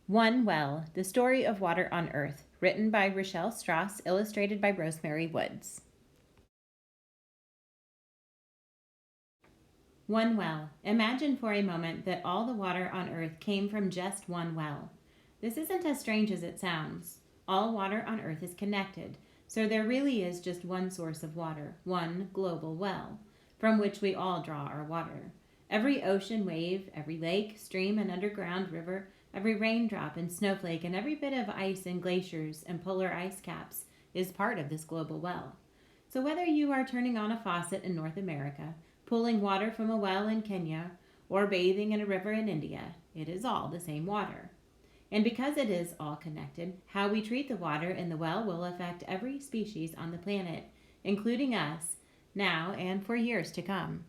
One Well, The Story of Water on Earth, written by Rochelle Strauss, illustrated by Rosemary Woods. One well. Imagine for a moment that all the water on Earth came from just one well. This isn't as strange as it sounds. All water on Earth is connected, so there really is just one source of water, one global well, from which we all draw our water. Every ocean wave, every lake, stream, and underground river, every raindrop and snowflake, and every bit of ice and glaciers and polar ice caps is part of this global well. So whether you are turning on a faucet in North America, pulling water from a well in Kenya, or bathing in a river in India, it is all the same water. And because it is all connected, how we treat the water in the well will affect every species on the planet, including us, now and for years to come.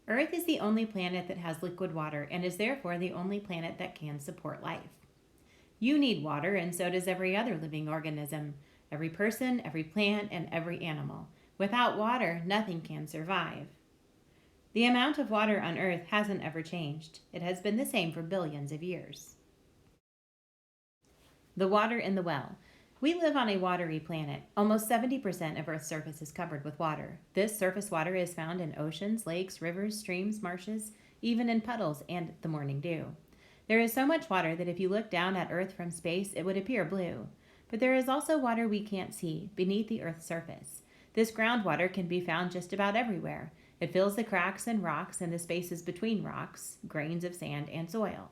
Earth is the only planet that has liquid water and is therefore the only planet that can support life. You need water, and so does every other living organism, every person, every plant, and every animal. Without water, nothing can survive. The amount of water on Earth hasn't ever changed. It has been the same for billions of years. The water in the well. We live on a watery planet. Almost 70% of Earth's surface is covered with water. This surface water is found in oceans, lakes, rivers, streams, marshes, even in puddles and the morning dew. There is so much water that if you look down at Earth from space, it would appear blue. But there is also water we can't see, beneath the Earth's surface. This groundwater can be found just about everywhere. It fills the cracks in rocks and the spaces between rocks, grains of sand, and soil.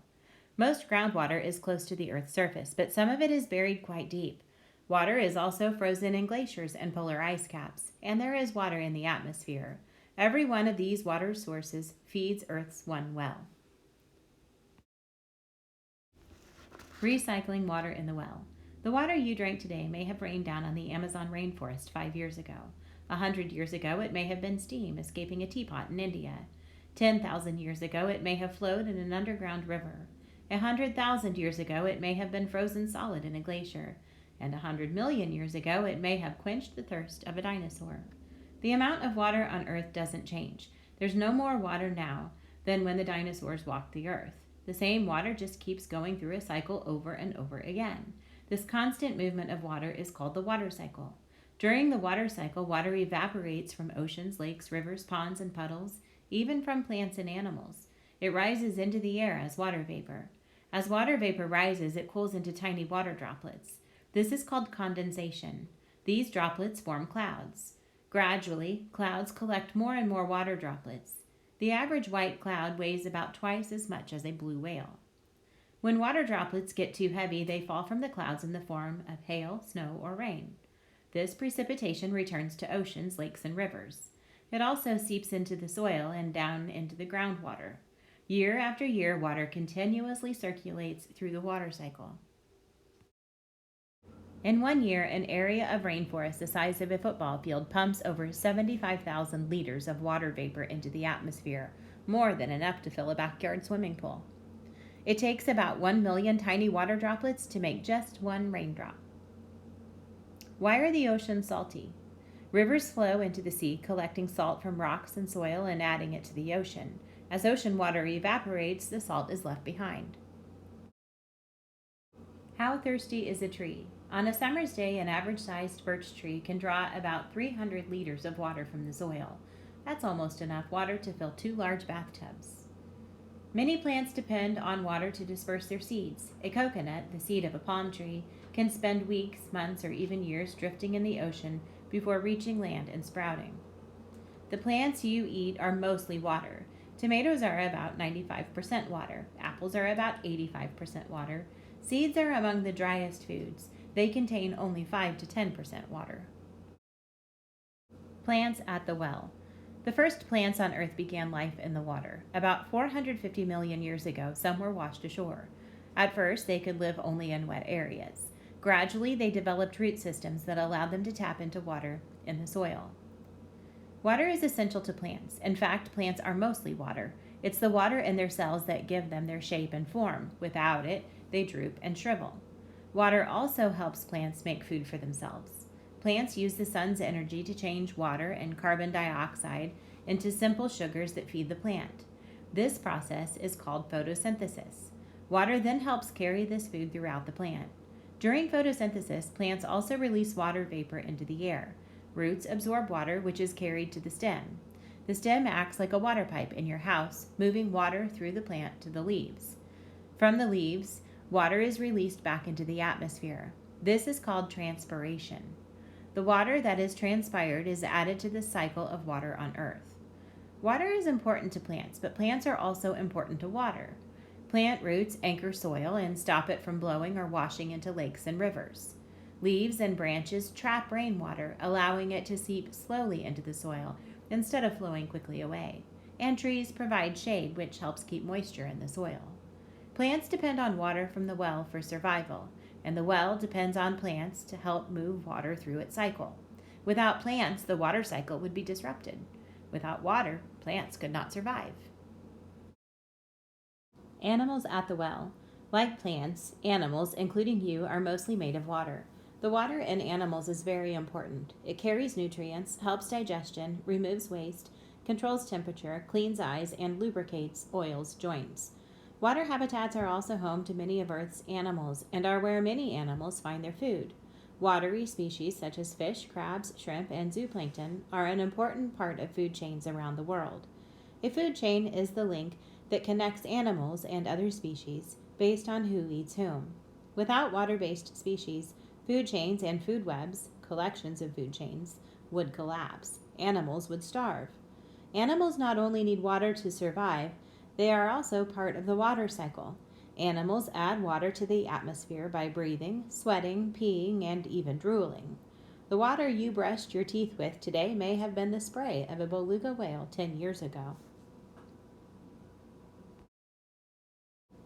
Most groundwater is close to the Earth's surface, but some of it is buried quite deep. Water is also frozen in glaciers and polar ice caps, and there is water in the atmosphere. Every one of these water sources feeds Earth's one well. Recycling water in the well. The water you drank today may have rained down on the Amazon rainforest 5 years ago. 100 years ago, it may have been steam escaping a teapot in India. 10,000 years ago, it may have flowed in an underground river. 100,000 years ago, it may have been frozen solid in a glacier. And 100 million years ago, it may have quenched the thirst of a dinosaur. The amount of water on Earth doesn't change. There's no more water now than when the dinosaurs walked the Earth. The same water just keeps going through a cycle over and over again. This constant movement of water is called the water cycle. During the water cycle, water evaporates from oceans, lakes, rivers, ponds, and puddles, even from plants and animals. It rises into the air as water vapor. As water vapor rises, it cools into tiny water droplets. This is called condensation. These droplets form clouds. Gradually, clouds collect more and more water droplets. The average white cloud weighs about twice as much as a blue whale. When water droplets get too heavy, they fall from the clouds in the form of hail, snow, or rain. This precipitation returns to oceans, lakes, and rivers. It also seeps into the soil and down into the groundwater. Year after year, water continuously circulates through the water cycle. In 1 year, an area of rainforest the size of a football field pumps over 75,000 liters of water vapor into the atmosphere, more than enough to fill a backyard swimming pool. It takes about 1 million tiny water droplets to make just one raindrop. Why are the oceans salty? Rivers flow into the sea, collecting salt from rocks and soil and adding it to the ocean. As ocean water evaporates, the salt is left behind. How thirsty is a tree? On a summer's day, an average-sized birch tree can draw about 300 liters of water from the soil. That's almost enough water to fill 2 large bathtubs. Many plants depend on water to disperse their seeds. A coconut, the seed of a palm tree, can spend weeks, months, or even years drifting in the ocean before reaching land and sprouting. The plants you eat are mostly water. Tomatoes are about 95% water. Apples are about 85% water. Seeds are among the driest foods. They contain only 5 to 10% water. Plants at the well. The first plants on Earth began life in the water. About 450 million years ago, some were washed ashore. At first, they could live only in wet areas. Gradually, they developed root systems that allowed them to tap into water in the soil. Water is essential to plants. In fact, plants are mostly water. It's the water in their cells that give them their shape and form. Without it, they droop and shrivel. Water also helps plants make food for themselves. Plants use the sun's energy to change water and carbon dioxide into simple sugars that feed the plant. This process is called photosynthesis. Water then helps carry this food throughout the plant. During photosynthesis, plants also release water vapor into the air. Roots absorb water, which is carried to the stem. The stem acts like a water pipe in your house, moving water through the plant to the leaves. From the leaves, water is released back into the atmosphere. This is called transpiration. The water that is transpired is added to the cycle of water on Earth. Water is important to plants, but plants are also important to water. Plant roots anchor soil and stop it from blowing or washing into lakes and rivers. Leaves and branches trap rainwater, allowing it to seep slowly into the soil instead of flowing quickly away. And trees provide shade, which helps keep moisture in the soil. Plants depend on water from the well for survival, and the well depends on plants to help move water through its cycle. Without plants, the water cycle would be disrupted. Without water, plants could not survive. Animals at the well. Like plants, animals, including you, are mostly made of water. The water in animals is very important. It carries nutrients, helps digestion, removes waste, controls temperature, cleans eyes, and lubricates, oils, joints. Water habitats are also home to many of Earth's animals and are where many animals find their food. Watery species such as fish, crabs, shrimp, and zooplankton are an important part of food chains around the world. A food chain is the link that connects animals and other species based on who eats whom. Without water-based species, food chains and food webs, collections of food chains, would collapse. Animals would starve. Animals not only need water to survive, they are also part of the water cycle. Animals add water to the atmosphere by breathing, sweating, peeing, and even drooling. The water you brushed your teeth with today may have been the spray of a beluga whale 10 years ago.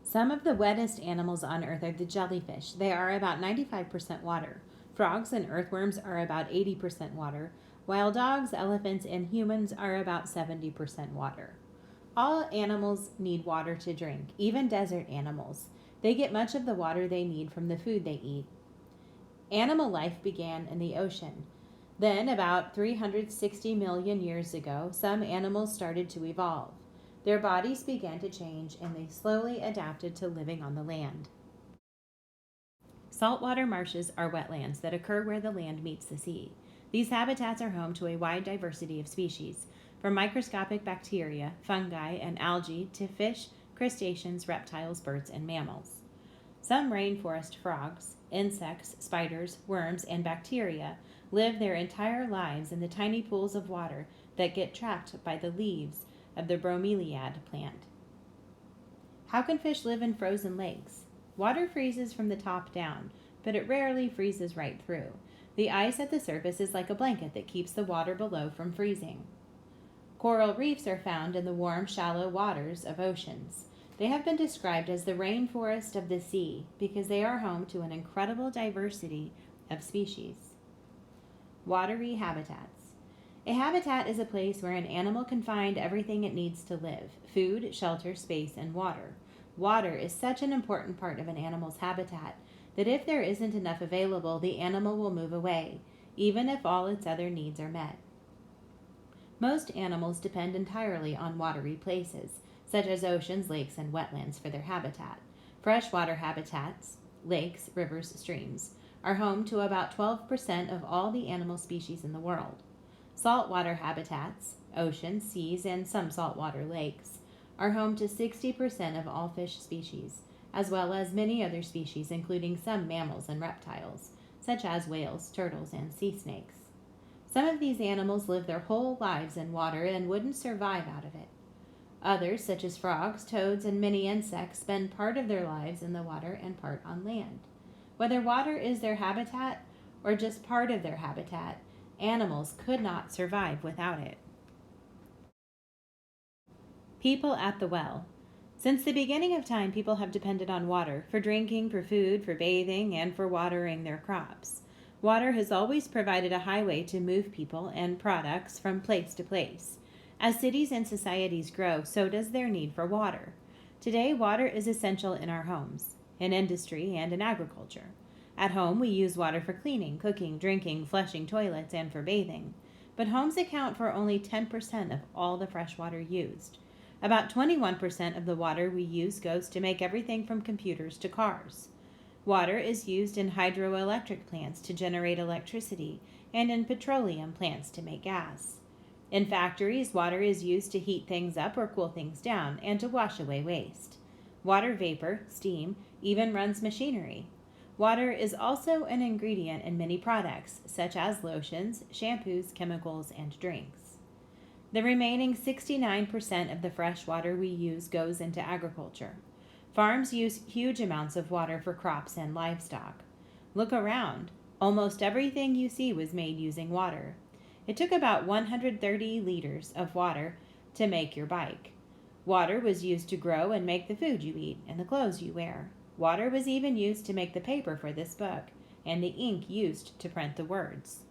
Some of the wettest animals on Earth are the jellyfish. They are about 95% water. Frogs and earthworms are about 80% water, while dogs, elephants, and humans are about 70% water. All animals need water to drink, even desert animals. They get much of the water they need from the food they eat. Animal life began in the ocean. Then, about 360 million years ago, some animals started to evolve. Their bodies began to change and they slowly adapted to living on the land. Saltwater marshes are wetlands that occur where the land meets the sea. These habitats are home to a wide diversity of species, from microscopic bacteria, fungi, and algae to fish, crustaceans, reptiles, birds, and mammals. Some rainforest frogs, insects, spiders, worms, and bacteria live their entire lives in the tiny pools of water that get trapped by the leaves of the bromeliad plant. How can fish live in frozen lakes? Water freezes from the top down, but it rarely freezes right through. The ice at the surface is like a blanket that keeps the water below from freezing. Coral reefs are found in the warm, shallow waters of oceans. They have been described as the rainforest of the sea because they are home to an incredible diversity of species. Watery habitats. A habitat is a place where an animal can find everything it needs to live: food, shelter, space, and water. Water is such an important part of an animal's habitat that if there isn't enough available, the animal will move away, even if all its other needs are met. Most animals depend entirely on watery places, such as oceans, lakes, and wetlands for their habitat. Freshwater habitats, lakes, rivers, streams, are home to about 12% of all the animal species in the world. Saltwater habitats, oceans, seas, and some saltwater lakes, are home to 60% of all fish species, as well as many other species including some mammals and reptiles, such as whales, turtles, and sea snakes. Some of these animals live their whole lives in water and wouldn't survive out of it. Others, such as frogs, toads, and many insects, spend part of their lives in the water and part on land. Whether water is their habitat or just part of their habitat, animals could not survive without it. People at the well. Since the beginning of time, people have depended on water for drinking, for food, for bathing, and for watering their crops. Water has always provided a highway to move people and products from place to place. As cities and societies grow, so does their need for water. Today, water is essential in our homes, in industry, and in agriculture. At home, we use water for cleaning, cooking, drinking, flushing toilets, and for bathing. But homes account for only 10% of all the fresh water used. About 21% of the water we use goes to make everything from computers to cars. Water is used in hydroelectric plants to generate electricity and in petroleum plants to make gas. In factories, water is used to heat things up or cool things down and to wash away waste. Water vapor, steam, even runs machinery. Water is also an ingredient in many products, such as lotions, shampoos, chemicals, and drinks. The remaining 69% of the fresh water we use goes into agriculture. Farms use huge amounts of water for crops and livestock. Look around. Almost everything you see was made using water. It took about 130 liters of water to make your bike. Water was used to grow and make the food you eat and the clothes you wear. Water was even used to make the paper for this book and the ink used to print the words.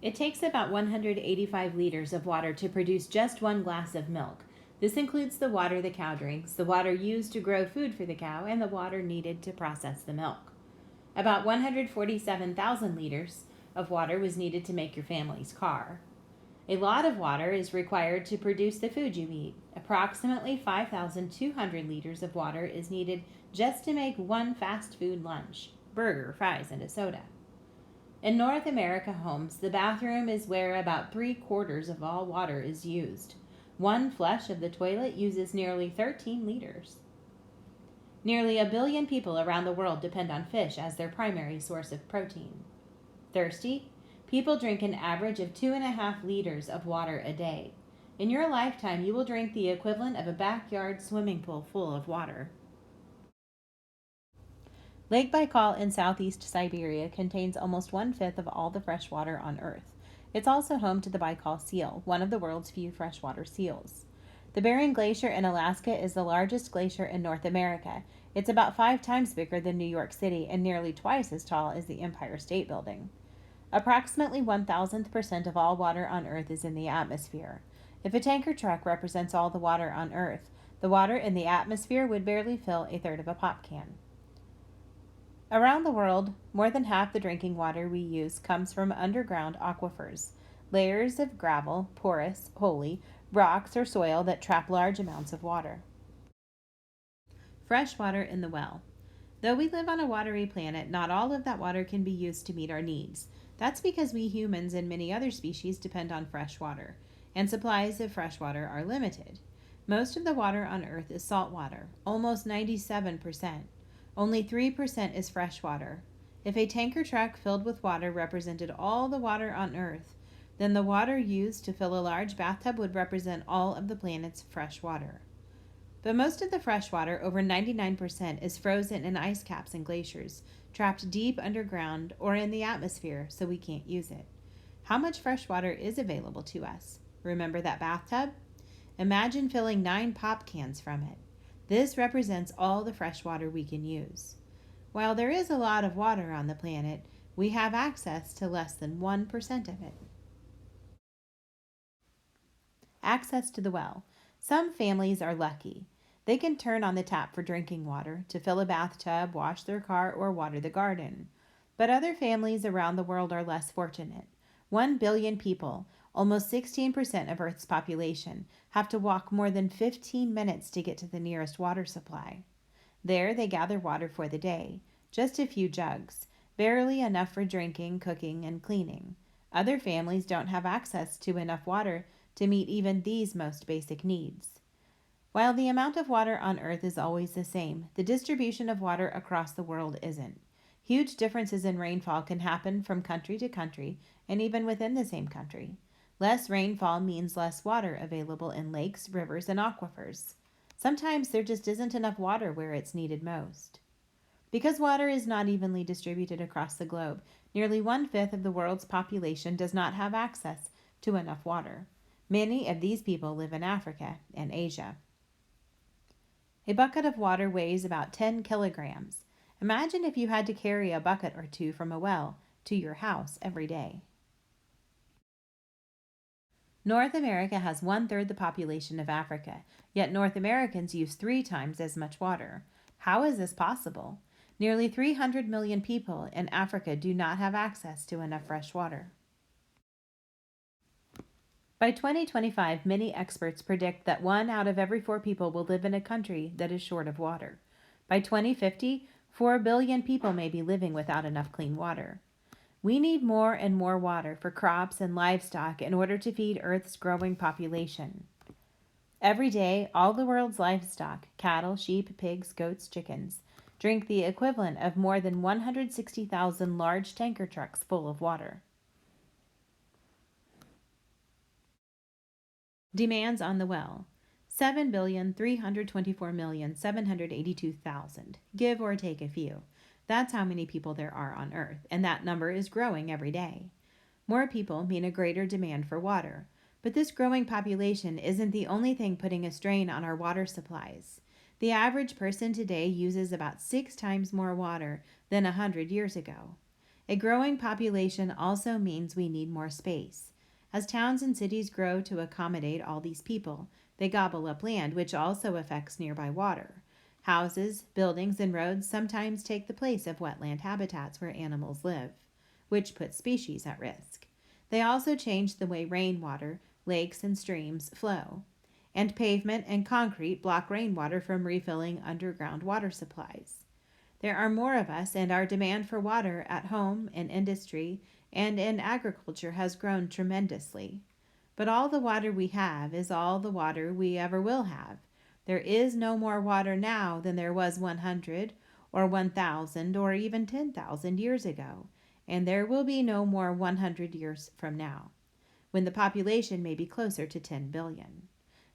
It takes about 185 liters of water to produce just one glass of milk. This includes the water the cow drinks, the water used to grow food for the cow, and the water needed to process the milk. About 147,000 liters of water was needed to make your family's car. A lot of water is required to produce the food you eat. Approximately 5,200 liters of water is needed just to make one fast food lunch, burger, fries, and a soda. In North America homes, the bathroom is where about 3/4 of all water is used. One flush of the toilet uses nearly 13 liters. Nearly 1 billion people around the world depend on fish as their primary source of protein. Thirsty? People drink an average of 2.5 liters of water a day. In your lifetime, you will drink the equivalent of a backyard swimming pool full of water. Lake Baikal in southeast Siberia contains almost 1/5 of all the fresh water on Earth. It's also home to the Baikal seal, one of the world's few freshwater seals. The Bering Glacier in Alaska is the largest glacier in North America. It's about 5 times bigger than New York City and nearly twice as tall as the Empire State Building. Approximately 1,000% of all water on Earth is in the atmosphere. If a tanker truck represents all the water on Earth, the water in the atmosphere would barely fill a third of a pop can. Around the world, more than half the drinking water we use comes from underground aquifers, layers of gravel, porous, holy, rocks or soil that trap large amounts of water. Fresh water in the well. Though we live on a watery planet, not all of that water can be used to meet our needs. That's because we humans and many other species depend on fresh water, and supplies of fresh water are limited. Most of the water on Earth is salt water, almost 97%. Only 3% is fresh water. If a tanker truck filled with water represented all the water on Earth, then the water used to fill a large bathtub would represent all of the planet's fresh water. But most of the fresh water, over 99%, is frozen in ice caps and glaciers, trapped deep underground or in the atmosphere, so we can't use it. How much fresh water is available to us? Remember that bathtub? Imagine filling 9 pop cans from it. This represents all the fresh water we can use. While there is a lot of water on the planet, we have access to less than 1% of it. Access to the well. Some families are lucky. They can turn on the tap for drinking water, to fill a bathtub, wash their car, or water the garden. But other families around the world are less fortunate. 1 billion people, almost 16% of Earth's population, have to walk more than 15 minutes to get to the nearest water supply. There they gather water for the day, just a few jugs, barely enough for drinking, cooking, and cleaning. Other families don't have access to enough water to meet even these most basic needs. While the amount of water on Earth is always the same, the distribution of water across the world isn't. Huge differences in rainfall can happen from country to country and even within the same country. Less rainfall means less water available in lakes, rivers, and aquifers. Sometimes there just isn't enough water where it's needed most. Because water is not evenly distributed across the globe, nearly 1/5 of the world's population does not have access to enough water. Many of these people live in Africa and Asia. A bucket of water weighs about 10 kilograms. Imagine if you had to carry a bucket or two from a well to your house every day. North America has 1/3 the population of Africa, yet North Americans use 3 times as much water. How is this possible? Nearly 300 million people in Africa do not have access to enough fresh water. By 2025, many experts predict that 1 out of every 4 people will live in a country that is short of water. By 2050, 4 billion people may be living without enough clean water. We need more and more water for crops and livestock in order to feed Earth's growing population. Every day, all the world's livestock, cattle, sheep, pigs, goats, chickens, drink the equivalent of more than 160,000 large tanker trucks full of water. Demands on the well: 7,324,782,000, give or take a few. That's how many people there are on Earth, and that number is growing every day. More people mean a greater demand for water, but this growing population isn't the only thing putting a strain on our water supplies. The average person today uses about 6 times more water than 100 years ago. A growing population also means we need more space. As towns and cities grow to accommodate all these people, they gobble up land, which also affects nearby water. Houses, buildings, and roads sometimes take the place of wetland habitats where animals live, which puts species at risk. They also change the way rainwater, lakes, and streams flow. And pavement and concrete block rainwater from refilling underground water supplies. There are more of us, and our demand for water at home, in industry, and in agriculture has grown tremendously. But all the water we have is all the water we ever will have. There is no more water now than there was 100 or 1,000 or even 10,000 years ago, and there will be no more 100 years from now, when the population may be closer to 10 billion.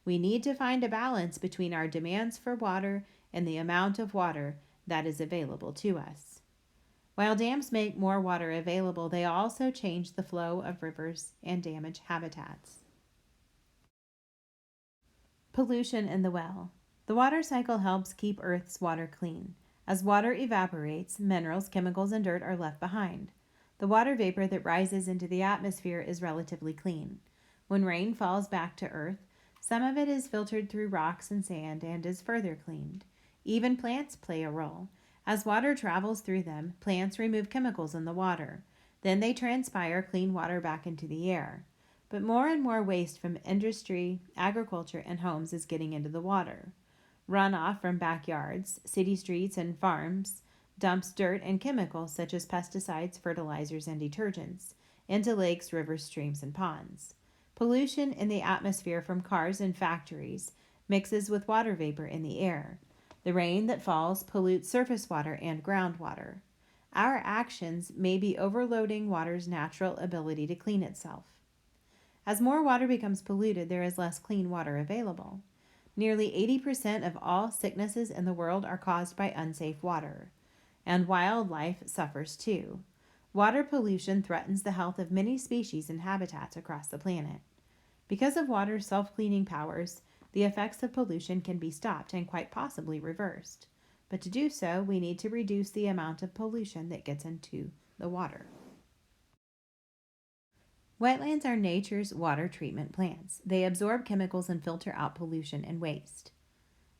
We need to find a balance between our demands for water and the amount of water that is available to us. While dams make more water available, they also change the flow of rivers and damage habitats. Pollution in the well. The water cycle helps keep Earth's water clean. As water evaporates, minerals, chemicals, and dirt are left behind. The water vapor that rises into the atmosphere is relatively clean. When rain falls back to Earth, some of it is filtered through rocks and sand and is further cleaned. Even plants play a role. As water travels through them, plants remove chemicals in the water. Then they transpire clean water back into the air. But more and more waste from industry, agriculture, and homes is getting into the water. Runoff from backyards, city streets, and farms dumps dirt and chemicals such as pesticides, fertilizers, and detergents into lakes, rivers, streams, and ponds. Pollution in the atmosphere from cars and factories mixes with water vapor in the air. The rain that falls pollutes surface water and groundwater. Our actions may be overloading water's natural ability to clean itself. As more water becomes polluted, there is less clean water available. Nearly 80% of all sicknesses in the world are caused by unsafe water, and wildlife suffers too. Water pollution threatens the health of many species and habitats across the planet. Because of water's self-cleaning powers, the effects of pollution can be stopped and quite possibly reversed. But to do so, we need to reduce the amount of pollution that gets into the water. Wetlands are nature's water treatment plants. They absorb chemicals and filter out pollution and waste.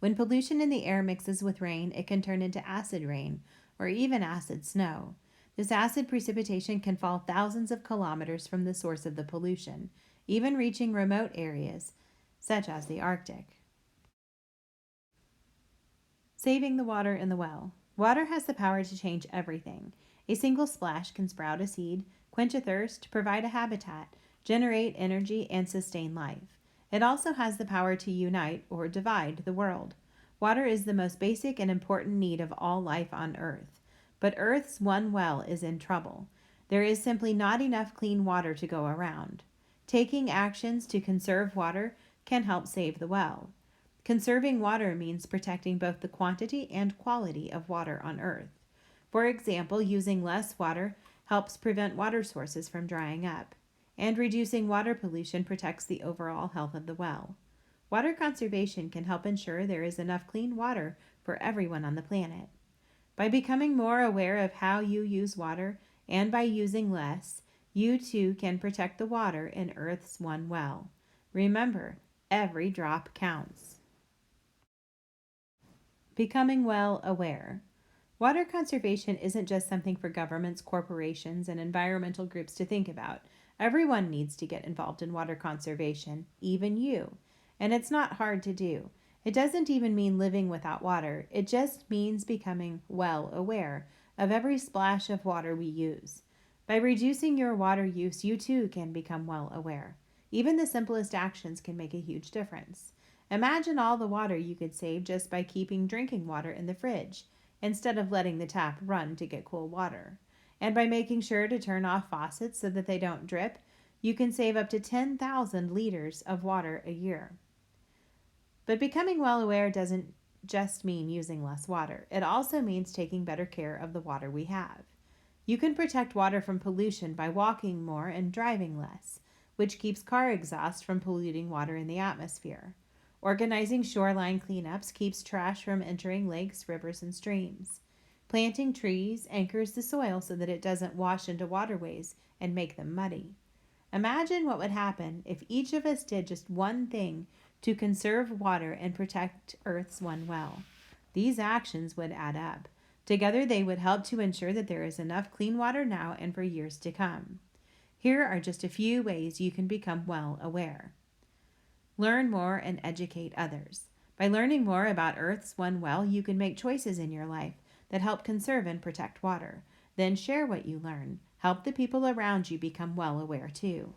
When pollution in the air mixes with rain, it can turn into acid rain or even acid snow. This acid precipitation can fall thousands of kilometers from the source of the pollution, even reaching remote areas such as the Arctic. Saving the water in the well. Water has the power to change everything. A single splash can sprout a seed, quench a thirst, provide a habitat, generate energy, and sustain life. It also has the power to unite or divide the world. Water is the most basic and important need of all life on Earth. But Earth's one well is in trouble. There is simply not enough clean water to go around. Taking actions to conserve water can help save the well. Conserving water means protecting both the quantity and quality of water on Earth. For example, using less water helps prevent water sources from drying up, and reducing water pollution protects the overall health of the well. Water conservation can help ensure there is enough clean water for everyone on the planet. By becoming more aware of how you use water and by using less, you too can protect the water in Earth's one well. Remember, every drop counts. Becoming well aware. Water conservation isn't just something for governments, corporations, and environmental groups to think about. Everyone needs to get involved in water conservation, even you. And it's not hard to do. It doesn't even mean living without water, it just means becoming well aware of every splash of water we use. By reducing your water use, you too can become well aware. Even the simplest actions can make a huge difference. Imagine all the water you could save just by keeping drinking water in the fridge instead of letting the tap run to get cool water. And by making sure to turn off faucets so that they don't drip, you can save up to 10,000 liters of water a year. But becoming well aware doesn't just mean using less water, it also means taking better care of the water we have. You can protect water from pollution by walking more and driving less, which keeps car exhaust from polluting water in the atmosphere. Organizing shoreline cleanups keeps trash from entering lakes, rivers, and streams. Planting trees anchors the soil so that it doesn't wash into waterways and make them muddy. Imagine what would happen if each of us did just one thing to conserve water and protect Earth's one well. These actions would add up. Together, they would help to ensure that there is enough clean water now and for years to come. Here are just a few ways you can become well aware. Learn more and educate others. By learning more about Earth's one well, you can make choices in your life that help conserve and protect water. Then share what you learn. Help the people around you become well aware too.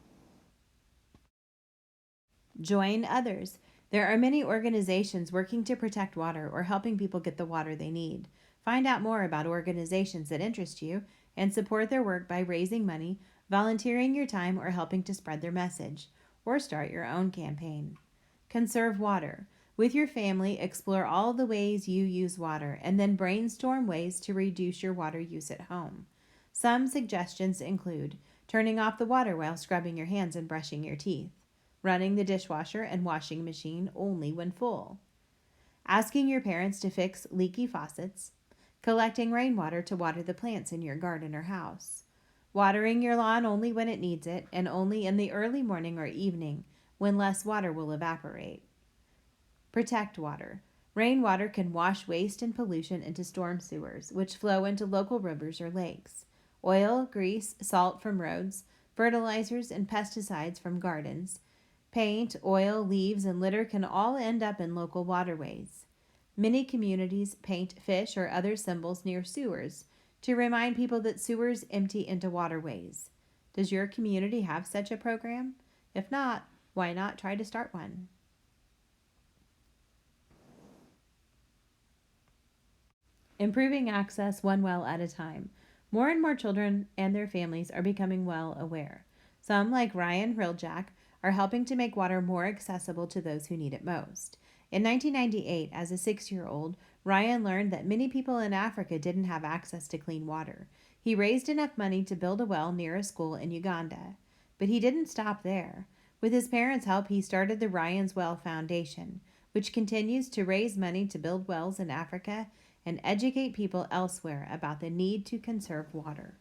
Join others. There are many organizations working to protect water or helping people get the water they need. Find out more about organizations that interest you and support their work by raising money, volunteering your time, or helping to spread their message. Or start your own campaign. Conserve water. With your family, explore all the ways you use water and then brainstorm ways to reduce your water use at home. Some suggestions include turning off the water while scrubbing your hands and brushing your teeth, running the dishwasher and washing machine only when full, asking your parents to fix leaky faucets, collecting rainwater to water the plants in your garden or house, watering your lawn only when it needs it and only in the early morning or evening when less water will evaporate. Protect water. Rainwater can wash waste and pollution into storm sewers, which flow into local rivers or lakes. Oil, grease, salt from roads, fertilizers, and pesticides from gardens, paint, oil, leaves, and litter can all end up in local waterways. Many communities paint fish or other symbols near sewers to remind people that sewers empty into waterways. Does your community have such a program? If not, why not try to start one? Improving access one well at a time. More and more children and their families are becoming well aware. Some, like Ryan Hriljak, are helping to make water more accessible to those who need it most. In 1998, as a 6-year-old, Ryan learned that many people in Africa didn't have access to clean water. He raised enough money to build a well near a school in Uganda. But he didn't stop there. With his parents' help, he started the Ryan's Well Foundation, which continues to raise money to build wells in Africa and educate people elsewhere about the need to conserve water.